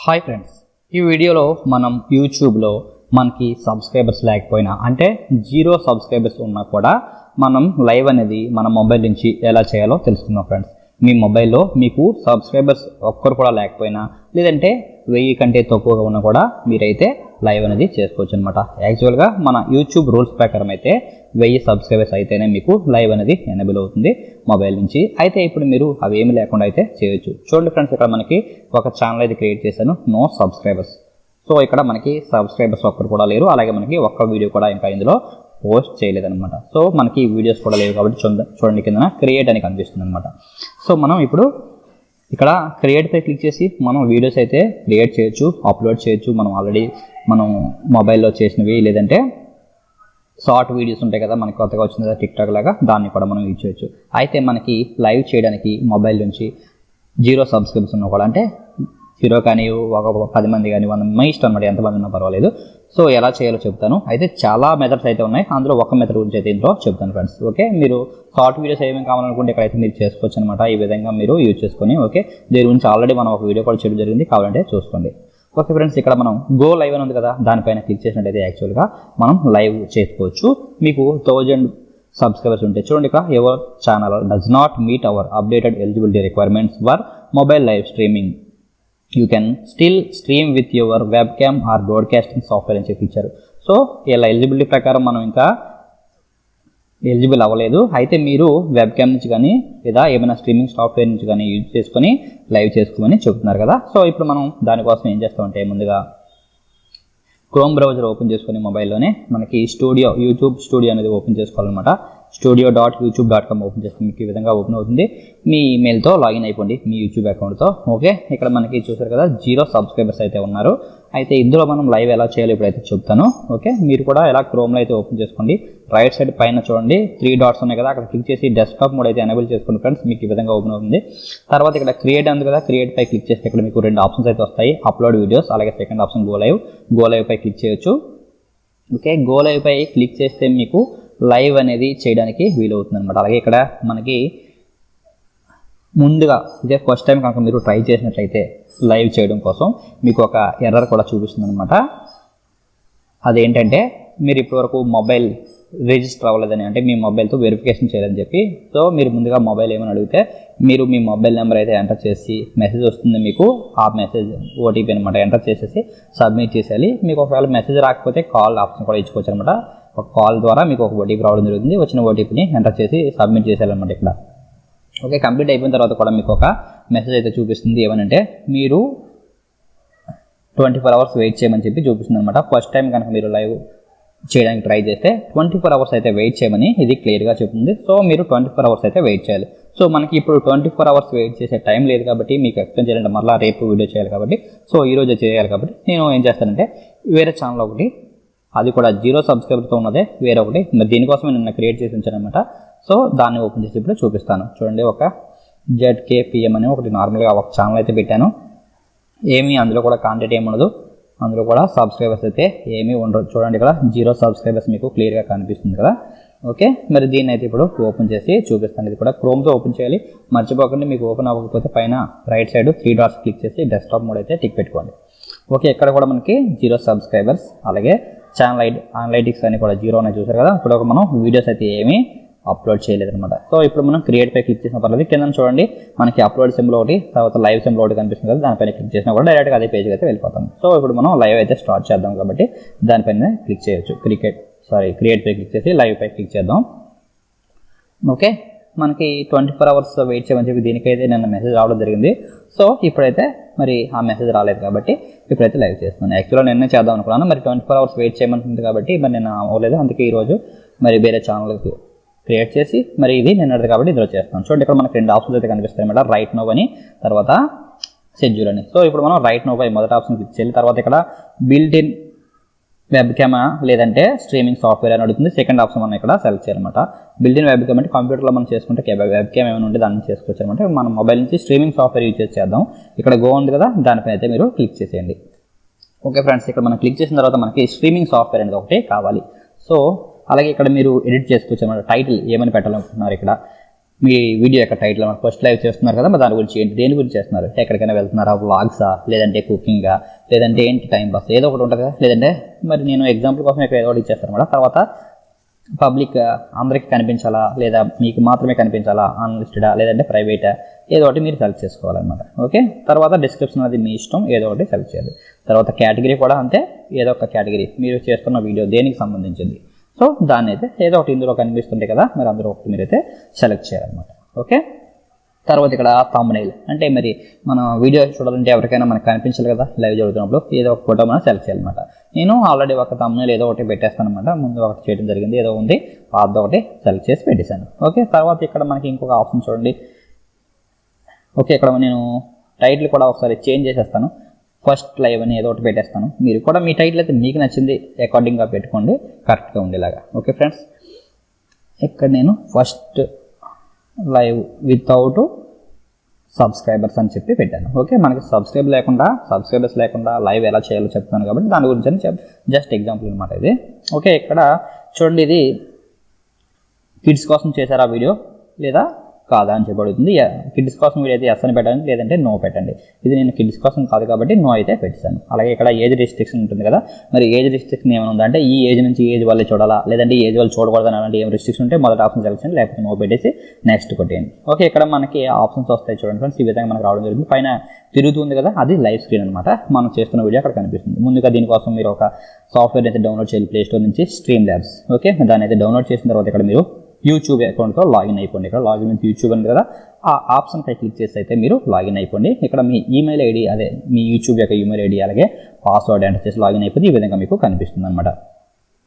Hi friends, ఈ వీడియోలో మనం యూట్యూబ్లో మనకి సబ్స్క్రైబర్స్ లేకపోయినా అంటే 0 సబ్స్క్రైబర్స్ ఉన్నా కూడా మనం లైవ్ అనేది మన మొబైల్ నుంచి ఎలా చేయాలో తెలుసుకుందాం ఫ్రెండ్స్. మీ మొబైల్లో మీకు సబ్స్క్రైబర్స్ ఒక్కరు కూడా లేకపోయినా లేదంటే 1000 కంటే తక్కువగా ఉన్నా కూడా మీరైతే లైవ్ అనేది చేసుకోవచ్చు అనమాట. యాక్చువల్గా మన యూట్యూబ్ రూల్స్ ప్రకారం అయితే 1000 సబ్స్క్రైబర్స్ అయితేనే మీకు లైవ్ అనేది ఎనేబుల్ అవుతుంది మొబైల్ నుంచి. అయితే ఇప్పుడు మీరు అవి ఏమి లేకుండా అయితే చేయొచ్చు. చూడండి ఫ్రెండ్స్, ఇక్కడ మనకి ఒక ఛానల్ అయితే క్రియేట్ చేశాను, నో సబ్స్క్రైబర్స్. సో ఇక్కడ మనకి సబ్స్క్రైబర్స్ ఒక్కరు కూడా లేరు, అలాగే మనకి ఒక్క వీడియో కూడా ఇంకా ఇందులో పోస్ట్ చేయలేదన్నమాట. సో మనకి వీడియోస్ కూడా లేవు కాబట్టి చూడండి కింద క్రియేట్ అని కనిపిస్తుంది అనమాట. సో మనం ఇప్పుడు ఇక్కడ క్రియేట్ పై క్లిక్ చేసి మనం వీడియోస్ అయితే క్రియేట్ చేయొచ్చు, అప్లోడ్ చేయొచ్చు. మనం మొబైల్లో చేసినవి లేదంటే షార్ట్ వీడియోస్ ఉంటాయి కదా, మనకి కొత్తగా వచ్చింది కదా టిక్ టాక్ లాగా, దాన్ని కూడా మనం యూజ్ చేయొచ్చు. అయితే మనకి లైవ్ చేయడానికి మొబైల్ నుంచి 0 సబ్స్క్రైబర్స్ ఉన్నా కూడా, అంటే 0 కానీ ఒక 10 మంది కానీ 100 మీ ఇష్టం అనమాట, ఎంతమంది ఉన్నా పర్వాలేదు. సో ఎలా చేయాలో చెప్తాను. అయితే చాలా మెథడ్స్ అయితే ఉన్నాయి, అందులో ఒక మెథడ్ గురించి అయితే ఇందులో చెప్తాను ఫ్రెండ్స్. ఓకే, మీరు షార్ట్ వీడియోస్ ఏమేమి కావాలనుకుంటే ఇక్కడైతే మీరు చేసుకోవచ్చు అనమాట. ఈ విధంగా మీరు యూజ్ చేసుకొని, ఓకే, దీని గురించి ఆల్రెడీ మనం ఒక వీడియో కూడా చేయడం జరిగింది, కావాలంటే చూసుకోండి. ఓకే ఫ్రెండ్స్, ఇక్కడ మనం గో లైవ్ అని ఉంది కదా, దానిపైన క్లిక్ చేసినట్టయితే యాక్చువల్గా మనం లైవ్ చేసుకోవచ్చు. మీకు 1000 సబ్స్క్రైబర్స్ ఉంటే చూడండి, ఇక్కడ your channel does not meet our updated eligibility requirements for mobile live streaming, you can still stream with your webcam or broadcasting software అని చెప్పి ఇచ్చారు. సో ఇలా ఎలిజిబిలిటీ ప్రకారం మనం ఇంకా ఎలిజిబుల్ అవ్వలేదు. అయితే మీరు వెబ్ క్యామ్ నుంచి కానీ లేదా ఏమైనా స్ట్రీమింగ్ సాఫ్ట్వేర్ నుంచి కానీ యూజ్ చేసుకొని లైవ్ చేసుకోమని చెప్తున్నారు కదా. సో ఇప్పుడు మనం దానికోసం ఏం చేస్తామంటే, ముందుగా క్రోమ్ బ్రౌజర్ ఓపెన్ చేసుకొని మొబైల్లోనే మనకి యూట్యూబ్ స్టూడియో అనేది ఓపెన్ చేసుకోవాలన్నమాట. studio.youtube.com ఓపెన్ చేస్తే మీకు ఈ విధంగా ఓపెన్ అవుతుంది. మీ ఈమెయిల్తో లాగిన్ అయిపోండి, మీ యూట్యూబ్ అకౌంట్తో. ఓకే, ఇక్కడ మనకి చూసారు కదా 0 సబ్స్క్రైబర్స్ అయితే ఉన్నారు. అయితే ఇందులో మనం లైవ్ ఎలా చేయాలో ఇప్పుడైతే చెప్తాను. ఓకే, మీరు కూడా ఎలా క్రోమ్లో అయితే ఓపెన్ చేసుకోండి. రైట్ సైడ్ పైన చూడండి 3 డాట్స్ ఉన్నాయి కదా, అక్కడ క్లిక్ చేసి డెస్క్టాప్ మోడ్ అయితే ఎనేబుల్ చేసుకోండి ఫ్రెండ్స్. మీకు ఈ విధంగా ఓపెన్ అవుతుంది. తర్వాత ఇక్కడ క్రియేట్ ఉంది కదా, క్రియేట్ పై క్లిక్ చేస్తే ఇక్కడ మీకు 2 ఆప్షన్స్ అయితే వస్తాయి, అప్లోడ్ వీడియోస్, అలాగే సెకండ్ ఆప్షన్ గో లైవ్ పై క్లిక్ చేయొచ్చు. ఓకే, గో లైవ్ పై క్లిక్ చేస్తే మీకు లైవ్ అనేది చేయడానికి వీలవుతుంది అనమాట. అలాగే ఇక్కడ మనకి ముందుగా ఇదే ఫస్ట్ టైం కనుక మీరు ట్రై చేసినట్లయితే లైవ్ చేయడం కోసం మీకు ఒక ఎర్రర్ కూడా చూపిస్తుంది అనమాట. అదేంటంటే, మీరు ఇప్పటివరకు మొబైల్ రిజిస్టర్ అవ్వలేదని, అంటే మీ మొబైల్తో వెరిఫికేషన్ చేయాలని చెప్పి. సో మీరు ముందుగా మొబైల్ ఏమని అడిగితే మీరు మీ మొబైల్ నెంబర్ అయితే ఎంటర్ చేసి మెసేజ్ వస్తుంది మీకు. ఆ మెసేజ్ ఓటీపీ అనమాట, ఎంటర్ చేసేసి సబ్మిట్ చేసేయాలి. మీకు ఒకవేళ మెసేజ్ రాకపోతే కాల్ ఆప్షన్ కూడా ఇచ్చుకోవచ్చు అనమాట. ఒక కాల్ ద్వారా మీకు ఒక ఓటీపీ రావడం జరుగుతుంది. వచ్చిన ఓటీపీని ఎంటర్ చేసి సబ్మిట్ చేసేయాలన్నమాట ఇక్కడ. ఓకే, కంప్లీట్ అయిపోయిన తర్వాత కూడా మీకు ఒక మెసేజ్ అయితే చూపిస్తుంది. ఏమనంటే, మీరు 24 అవర్స్ వెయిట్ చేయమని చెప్పి చూపిస్తుంది అనమాట. ఫస్ట్ టైం కనుక మీరు లైవ్ చేయడానికి ట్రై చేస్తే 24 అవర్స్ అయితే వెయిట్ చేయమని ఇది క్లియర్గా చెప్తుంది. సో మీరు 24 అవర్స్ అయితే వెయిట్ చేయాలి. సో మనకి ఇప్పుడు 24 అవర్స్ వెయిట్ చేసే టైం లేదు కాబట్టి, మీకు ఎక్స్ప్లెయిన్ చేయాలంటే మళ్ళీ రేపు వీడియో చేయాలి కాబట్టి, సో ఈరోజు చేయాలి కాబట్టి నేను ఏం చేస్తానంటే, వేరే ఛానల్ ఒకటి, అది కూడా 0 సబ్స్క్రైబర్తో ఉన్నదే వేరే ఒకటి, మరి దీనికోసం నిన్న క్రియేట్ చేసి ఉంచాను అనమాట. సో దాన్ని ఓపెన్ చేసి ఇప్పుడు చూపిస్తాను. చూడండి, ఒక ZKPM అని ఒకటి నార్మల్గా ఒక ఛానల్ అయితే పెట్టాను. అందులో కూడా కాంటెంట్ ఏమి ఉండదు, అందులో కూడా సబ్స్క్రైబర్స్ అయితే ఏమీ ఉండరు. చూడండి, ఇక్కడ 0 సబ్స్క్రైబర్స్ మీకు క్లియర్గా కనిపిస్తుంది కదా. ఓకే, మరి దీన్ని అయితే ఇప్పుడు ఓపెన్ చేసి చూపిస్తాను. ఇది కూడా క్రోమ్తో ఓపెన్ చేయాలి, మర్చిపోకండి. మీకు ఓపెన్ అవ్వకపోతే పైన రైట్ సైడ్ 3 డాట్స్ క్లిక్ చేసి డెస్క్టాప్ మోడ్ అయితే టిక్ పెట్టుకోండి. ఓకే, ఇక్కడ కూడా మనకి 0 సబ్స్క్రైబర్స్, అలాగే ఛానల్ అనలైటిక్స్ అని కూడా 0 ఉన్నాయి చూసారు కదా. ఇప్పుడు మనం వీడియోస్ అయితే ఏమీ అప్లోడ్ చేయలేదన్నమాట. సో ఇప్పుడు మనం క్రియేట్ పై క్లిక్ చేసిన పర్లేదు, కింద చూడండి మనకి అప్లోడ్ సింబల్ ఒకటి, తర్వాత లైవ్ సింబల్ ఒకటి కనిపిస్తుంది కదా, దానిపైన క్లిక్ చేసినా కూడా డైరెక్ట్గా అదే పేజ్కి అయితే వెళ్ళిపోతాం. సో ఇప్పుడు మనం లైవ్ అయితే స్టార్ట్ చేద్దాం కాబట్టి దానిపైన క్లిక్ చేయొచ్చు. క్రియేట్ పై క్లిక్ చేసి లైవ్ పై క్లిక్ చేద్దాం. ఓకే, మనకి 24 అవర్స్ వెయిట్ చేయమని చెప్పి దీనికైతే నిన్న మెసేజ్ రావడం జరిగింది. సో ఇప్పుడైతే మరి ఆ మెసేజ్ రాలేదు కాబట్టి ఇప్పుడైతే లైవ్ చేస్తున్నాను. యాక్చువల్గా నిన్నే చేద్దాం అనుకున్నాను, మరి 24 అవర్స్ వెయిట్ చేయమంటుంది కాబట్టి మరి నేను అవ్వలేదు. అందుకే ఈరోజు మరి వేరే ఛానల్కి క్రియేట్ చేసి మరి ఇది నిన్నది కాబట్టి ఇందులో చేస్తాను. చూడండి, ఇక్కడ మనకి 2 ఆప్షన్స్ అయితే కనిపిస్తాయి అన్నమాట, రైట్ నో అని, తర్వాత షెడ్యూల్ అని. సో ఇప్పుడు మనం రైట్ నో పై మొదటి ఆప్షన్ క్లిక్ చేయాలి. తర్వాత ఇక్కడ బిల్ట్ ఇన్ వెబ్ క్యామ్ లేదంటే స్ట్రీమింగ్ సాఫ్ట్వేర్ అని అడుగుతుంది. సెకండ్ ఆప్షన్ మనం ఇక్కడ సెలెక్ట్ చేయాలన్నమాట. బిల్ట్ ఇన్ వెబ్ క్యామ్ అంటే కంప్యూటర్లో మనం చేసుకుంటే వెబ్ క్యామ్ ఏమైనా ఉంటే దాన్ని చేసుకోవచ్చు అనమాట. మన మొబైల్ నుంచి స్ట్రీమింగ్ సాఫ్ట్వేర్ యూజ్ చేద్దాం. ఇక్కడ గో ఉంది కదా, దానిపైన అయితే మీరు క్లిక్ చేసేయండి. ఓకే ఫ్రెండ్స్, ఇక్కడ మనం క్లిక్ చేసిన తర్వాత మనకి స్ట్రీమింగ్ సాఫ్ట్వేర్ అనేది ఒకటి కావాలి. సో అలాగే ఇక్కడ మీరు ఎడిట్ చేసుకోవచ్చు అన్నమాట. టైటిల్ ఏమని పెట్టాలనుకుంటున్నారు, ఇక్కడ మీ వీడియో యొక్క టైటిల్ ఫస్ట్ లైవ్ చేస్తున్నారు కదా, మరి దాని గురించి ఏంటి, దేని గురించి చేస్తున్నారు, ఎక్కడికైనా వెళ్తున్నారా, వ్లాగ్సా, లేదంటే కుకింగా, లేదంటే ఏంటి టైం పాస్, ఏదో ఒకటి ఉంటుంది కదా. లేదంటే మరి నేను ఎగ్జాంపుల్ కోసం ఇక్కడ ఏదో ఒకటి ఇచ్చేస్తాను అనమాట. తర్వాత పబ్లిక్ అందరికీ కనిపించాలా, లేదా మీకు మాత్రమే కనిపించాలా, అన్లిస్టెడా, లేదంటే ప్రైవేటా, ఏదో ఒకటి మీరు సెలెక్ట్ చేసుకోవాలన్నమాట. ఓకే, తర్వాత డిస్క్రిప్షన్ అది మీ ఇష్టం, ఏదో ఒకటి సెలెక్ట్ చేయాలి. తర్వాత కేటగిరీ కూడా అంతే, ఏదో ఒక కేటగిరీ మీరు చేస్తున్న వీడియో దేనికి సంబంధించింది, సో దాన్ని అయితే ఏదో ఒకటి ఇందులో కనిపిస్తుంటాయి కదా, మరి అందులో ఒకటి మీరైతే సెలెక్ట్ చేయాలన్నమాట. ఓకే, తర్వాత ఇక్కడ థంబ్నెయిల్ అంటే మరి మన వీడియో చూడాలంటే ఎవరికైనా మనకు కనిపించాలి కదా లైవ్ జరుగుతున్నప్పుడు, ఏదో ఒక ఫోటో మనం సెలెక్ట్ చేయాలన్నమాట. నేను ఆల్రెడీ ఒక థంబ్నెయిల్ ఏదో ఒకటి పెట్టేస్తాను అనమాట. ముందు ఒకటి చేయడం జరిగింది, ఏదో ఉంది, పాత ఒకటి సెలెక్ట్ చేసి పెట్టేశాను. ఓకే, తర్వాత ఇక్కడ మనకి ఇంకొక ఆప్షన్ చూడండి. ఓకే, ఇక్కడ నేను టైటిల్ కూడా ఒకసారి చేంజ్ చేసేస్తాను. ఫస్ట్ లైవ్ అని ఏదో ఒకటి పెట్టేస్తాను. మీరు కూడా మీ టైటిల్ అయితే మీకు నచ్చింది అకార్డింగ్గా పెట్టుకోండి, కరెక్ట్గా ఉండేలాగా. ఓకే ఫ్రెండ్స్, ఇక్కడ నేను ఫస్ట్ లైవ్ వితౌట్ సబ్స్క్రైబర్స్ అని చెప్పి పెట్టాను. ఓకే, మనకి సబ్స్క్రైబర్స్ లేకుండా లైవ్ ఎలా చేయాలో చెప్తాను కాబట్టి దాని గురించి జస్ట్ ఎగ్జాంపుల్ అనమాట ఇది. ఓకే, ఇక్కడ చూడండి, ఇది కిడ్స్ కోసం చేశారా వీడియో లేదా కాదా అని చెప్పబడుతుంది. కిడ్స్ కోసం వీడియో అయితే ఎస్ అని పెట్టండి, లేదంటే నో పెట్టండి. ఇది నేను కిడ్స్ కోసం కాదు కాబట్టి నో అయితే పెట్టాను. అలాగే ఇక్కడ ఏజ్ రిస్ట్రిక్షన్ ఉంటుంది కదా, మరి ఏజ్ రిస్ట్రిక్షన్ ఏమైనా ఉందంటే ఈ ఏజ్ నుంచి ఏజ్ వాళ్ళే చూడాలా, లేదంటే ఏజ్ వాళ్ళు చూడకూడదని అలాంటి ఏం రిస్ట్రిక్షన్ ఉంటే మొదటి ఆప్షన్ సెలెక్షన్, లేకపోతే నో పెట్టేసి నెక్స్ట్ కొట్టేయండి. ఓకే, ఇక్కడ మనకి ఆప్షన్స్ వస్తాయి చూడండి ఫ్రెండ్స్, ఈ విధంగా మనకు రావడం జరుగుతుంది. పైన తిరుగుతుంది కదా, అది లైవ్ స్క్రీన్ అనమాట. మనం చేస్తున్న వీడియో అక్కడ కనిపిస్తుంది. ముందుగా దీనికోసం మీరు ఒక సాఫ్ట్వేర్ అయితే డౌన్లోడ్ చేయాలి ప్లే స్టోర్ నుంచి, స్ట్రీమ్ ల్యాబ్స్. ఓకే, దాన్ని అయితే డౌన్లోడ్ చేసిన తర్వాత ఇక్కడ మీరు యూట్యూబ్ అకౌంట్తో లాగిన్ అయిపోండి. ఇక్కడ లాగిన్ విత్ యూట్యూబ్ ఉంది కదా, ఆ ఆప్షన్ పై క్లిక్ చేసి అయితే మీరు లాగిన్ అయిపోండి. ఇక్కడ మీ ఈమెయిల్ ఐడి, అదే మీ యూట్యూబ్ యొక్క ఈమెయిల్ ఐడి, అలాగే పాస్వర్డ్ ఎంటర్ చేసి లాగిన్ అయిపోతే ఈ విధంగా మీకు కనిపిస్తుంది అనమాట.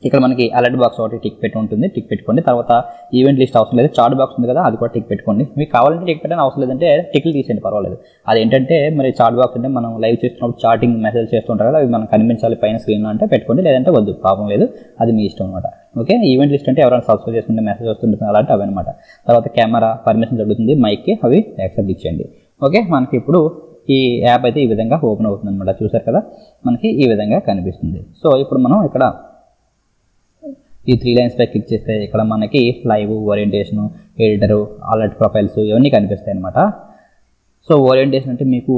ఇక్కడ మనకి అలర్ట్ బాక్స్ ఒకటి టిక్ పెట్టి ఉంటుంది, టిక్ పెట్టుకోండి. తర్వాత ఈవెంట్ లిస్ట్ అవసరం లేదు, చాట్ బాక్స్ ఉంది కదా, అది కూడా టిక్ పెట్టుకోండి. మీకు కావాలంటే టిక్ పెట్టని అవసరం లేదంటే టిక్లు తీసేయండి, పర్వాలేదు. అదేంటంటే మరి చాట్ బాక్స్ అంటే మనం లైవ్ చేస్తున్నప్పుడు చాటింగ్ మెసేజ్ చేస్తుంటారు కదా, అవి మనం కనిపించాలి పైన స్క్రీన్లో అంటే పెట్టుకోండి, లేదంటే వద్దు, ప్రాబ్లం లేదు, అది మీ ఇష్టం అనమాట. ఓకే, ఈవెంట్ లిస్ట్ అంటే ఎవరైనా సబ్స్క్రైబ్ చేసుకుంటే మెసేజ్ వస్తుంటుంది అలాంటి అవి అనమాట. తర్వాత కెమెరా పర్మిషన్ జరుగుతుంది, మైక్కి అవి యాక్సెప్ట్ ఇచ్చేయండి. ఓకే, మనకి ఇప్పుడు ఈ యాప్ అయితే ఈ విధంగా ఓపెన్ అవుతుంది అనమాట. చూసారు కదా, మనకి ఈ విధంగా కనిపిస్తుంది. సో ఇప్పుడు మనం ఇక్కడ ఈ 3 లైన్స్ పై క్లిక్ చేస్తే ఇక్కడ మనకి live, orientation, editor, alert profiles ఇవన్నీ కనిపిస్తాయి అనమాట. సో ఓరియంటేషన్ అంటే మీకు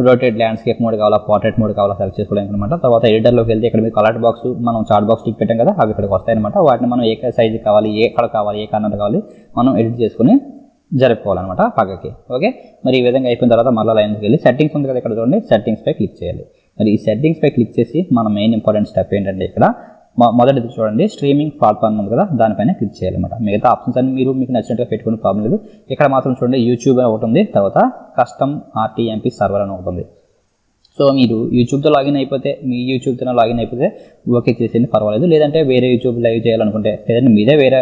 రొటేట్ ల్యాండ్స్కేప్ మోడ్ కావాలా, పోర్ట్రేట్ మోడ్ కావాలా సెలెక్ట్ చేసుకోవడానికి అనమాట. తర్వాత ఎడిటర్లోకి వెళ్తే ఇక్కడ మీకు అలర్ట్ బాక్స్, మనం చాట్ బాక్స్ టిక్ పెట్టాం కదా, అవి ఇక్కడికి వస్తాయి అనమాట. వాటిని మనం ఏ సైజు కావాలి, ఏ కలర్ కావాలి, ఏ కార్నర్ కావాలి మనం ఎడిట్ చేసుకుని జరుపుకోవాలన్నమాట పక్కకి. ఓకే, మరి ఈ విధంగా అయిపోయిన తర్వాత మళ్ళీ లైన్స్కి వెళ్ళి సెట్టింగ్స్ ఉంది కదా, ఇక్కడ చూడండి సెట్టింగ్స్ పై క్లిక్ చేయాలి. మరి ఈ సెట్టింగ్స్ పై క్లిక్ చేసి మన మెయిన్ ఇంపార్టెంట్ స్టెప్ ఏంటంటే ఇక్కడ మొదటిది చూడండి, స్ట్రీమింగ్ ప్లాట్ఫామ్ ఉంది కదా, దానిపైన క్లిక్ చేయాలన్నమాట. మిగతా ఆప్షన్స్ అన్ని మీకు నచ్చినట్టుగా పెట్టుకునే ప్రాబ్లం లేదు. ఇక్కడ మాత్రం చూడండి యూట్యూబ్ అని ఒకటి ఉంది, తర్వాత కస్టమ్ RTMP సర్వర్ అని ఒకటి ఉంది. సో మీరు యూట్యూబ్తో లాగిన్ అయిపోతే, మీ యూట్యూబ్తో లాగిన్ అయిపోతే ఓకే చేసేయండి, పర్వాలేదు. లేదంటే వేరే యూట్యూబ్ లైవ్ చేయాలనుకుంటే, లేదంటే మీదే వేరే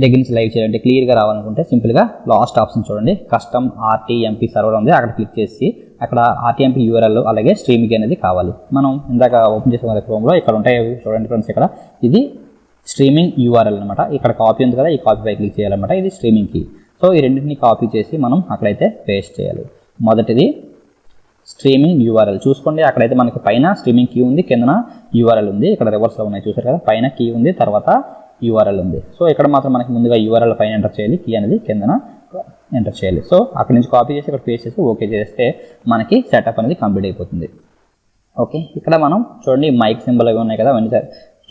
దగ్గర నుంచి లైవ్ చేయాలంటే, క్లియర్గా రావాలనుకుంటే సింపుల్గా లాస్ట్ ఆప్షన్ చూడండి, కస్టమ్ RTMP సర్వర్ ఉంది, అక్కడ క్లిక్ చేసి అక్కడ RTMP URL అలాగే స్ట్రీమింగ్ అనేది కావాలి. మనం ఇందాక ఓపెన్ చేసే కదా క్రోమ్లో, ఇక్కడ ఉంటాయి చూడండి ఫ్రెండ్స్, ఇక్కడ ఇది స్ట్రీమింగ్ URL అనమాట. ఇక్కడ కాపీ ఉంది కదా, ఈ కాపీ పై క్లిక్ చేయాలన్నమాట, ఇది స్ట్రీమింగ్ కీ. సో ఈ రెండింటిని కాపీ చేసి మనం అక్కడైతే పేస్ట్ చేయాలి. మొదటిది స్ట్రీమింగ్ URL చూసుకోండి, అక్కడైతే మనకి పైన స్ట్రీమింగ్ కీ ఉంది, కిందన URL ఉంది. ఇక్కడ రివర్స్లో ఉన్నాయి చూసారు కదా, పైన కీ ఉంది, తర్వాత URL ఉంది. సో ఇక్కడ మాత్రం మనకి ముందుగా URL పైన ఎంటర్ చేయాలి, కీ అనేది కిందన ఎంటర్ చేయాలి. సో అక్కడ నుంచి కాపీ చేసి ఇక్కడ పేస్ట్ చేసి ఓకే చేస్తే మనకి సెటప్ అనేది కంప్లీట్ అయిపోతుంది. ఓకే, ఇక్కడ మనం చూడండి మైక్ సింబల్ అవి ఉన్నాయి కదా, అవన్నీ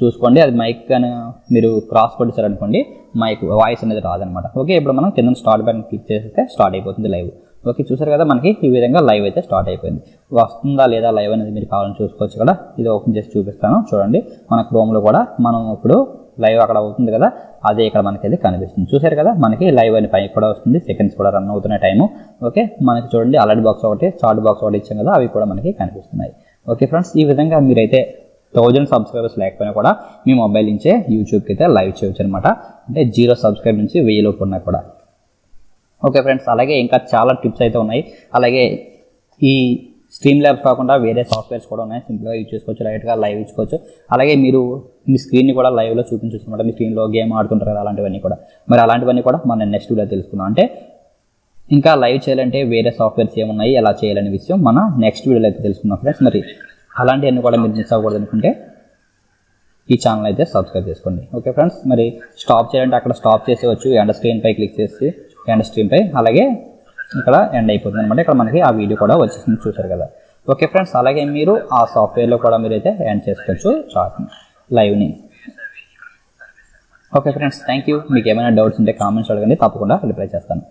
చూసుకోండి. అది మైక్ అని మీరు క్రాస్ కొట్టేసారనుకోండి, మైక్ వాయిస్ అనేది రాదనమాట. ఓకే, ఇప్పుడు మనం కింద స్టార్ట్ బటన్ క్లిక్ చేస్తే స్టార్ట్ అయిపోతుంది లైవ్. ఓకే, చూసారు కదా, మనకి ఈ విధంగా లైవ్ అయితే స్టార్ట్ అయిపోయింది. వస్తుందా లేదా లైవ్ అనేది మీరు కావాలని చూసుకోవచ్చు కదా. ఇది ఓపెన్ చేసి చూపిస్తాను చూడండి. మన క్రోమ్లో కూడా మనం ఇప్పుడు లైవ్ అక్కడ అవుతుంది కదా, అదే ఇక్కడ మనకి అది కనిపిస్తుంది. చూసారు కదా, మనకి లైవ్ అని పైకి కూడా వస్తుంది, సెకండ్స్ కూడా రన్ అవుతున్న టైము. ఓకే, మనకి చూడండి అలర్ట్ బాక్స్ ఒకటి, చాట్ బాక్స్ ఒకటి ఇచ్చాం కదా, అవి కూడా మనకి కనిపిస్తున్నాయి. ఓకే ఫ్రెండ్స్, ఈ విధంగా మీరైతే 1000 సబ్స్క్రైబర్స్ లేకపోయినా కూడా మీ మొబైల్ నుంచే యూట్యూబ్కి అయితే లైవ్ చేయవచ్చు అనమాట. అంటే 0 సబ్స్క్రైబ్ నుంచి 1000 లోపు ఉన్నా కూడా. ఓకే ఫ్రెండ్స్, అలాగే ఇంకా చాలా టిప్స్ అయితే ఉన్నాయి. అలాగే ఈ స్ట్రీమ్ ల్యాబ్స్ కాకుండా వేరే సాఫ్ట్వేర్స్ కూడా ఉన్నాయి, సింపుల్గా యూజ్ చేసుకోవచ్చు, లైట్గా లైవ్ ఇచ్చుకోవచ్చు. అలాగే మీరు మీ స్క్రీన్ని కూడా లైవ్లో చూపించవచ్చు అనమాట. మీ స్క్రీన్లో గేమ్ ఆడుతుంటారు కదా, అలాంటివన్నీ కూడా. మరి అలాంటివన్నీ కూడా మనం నెక్స్ట్ వీడియో తెలుసుకుందాం. అంటే ఇంకా లైవ్ చేయాలంటే వేరే సాఫ్ట్వేర్స్ ఏమున్నాయి, ఎలా చేయాలనే విషయం మన నెక్స్ట్ వీడియోలో అయితే తెలుసుకుందాం ఫ్రెండ్స్. మరి అలాంటివన్నీ కూడా మీరు మిస్ అవ్వకూడదు అనుకుంటే ఈ ఛానల్ అయితే సబ్స్క్రైబ్ చేసుకోండి. ఓకే ఫ్రెండ్స్, మరి స్టాప్ చేయాలంటే అక్కడ స్టాప్ చేసేవచ్చు, ఎండ్ స్క్రీన్ పై క్లిక్ చేసి ఎండ్ స్క్రీన్ పై, అలాగే ఇక్కడ ఎండ్ అయిపోతుంది అనమాట. ఇక్కడ మనకి ఆ వీడియో కూడా వచ్చేసింది, చూసారు కదా. ఓకే ఫ్రెండ్స్, అలాగే మీరు ఆ సాఫ్ట్వేర్లో కూడా మీరైతే ఎండ్ చేసుకోవచ్చు లైవ్ని. Okay friends, thank you. మీకు ఏమైనా డౌట్స్ ఉంటే కామెంట్స్ అడగండి, తప్పకుండా రిప్లై చేస్తాను.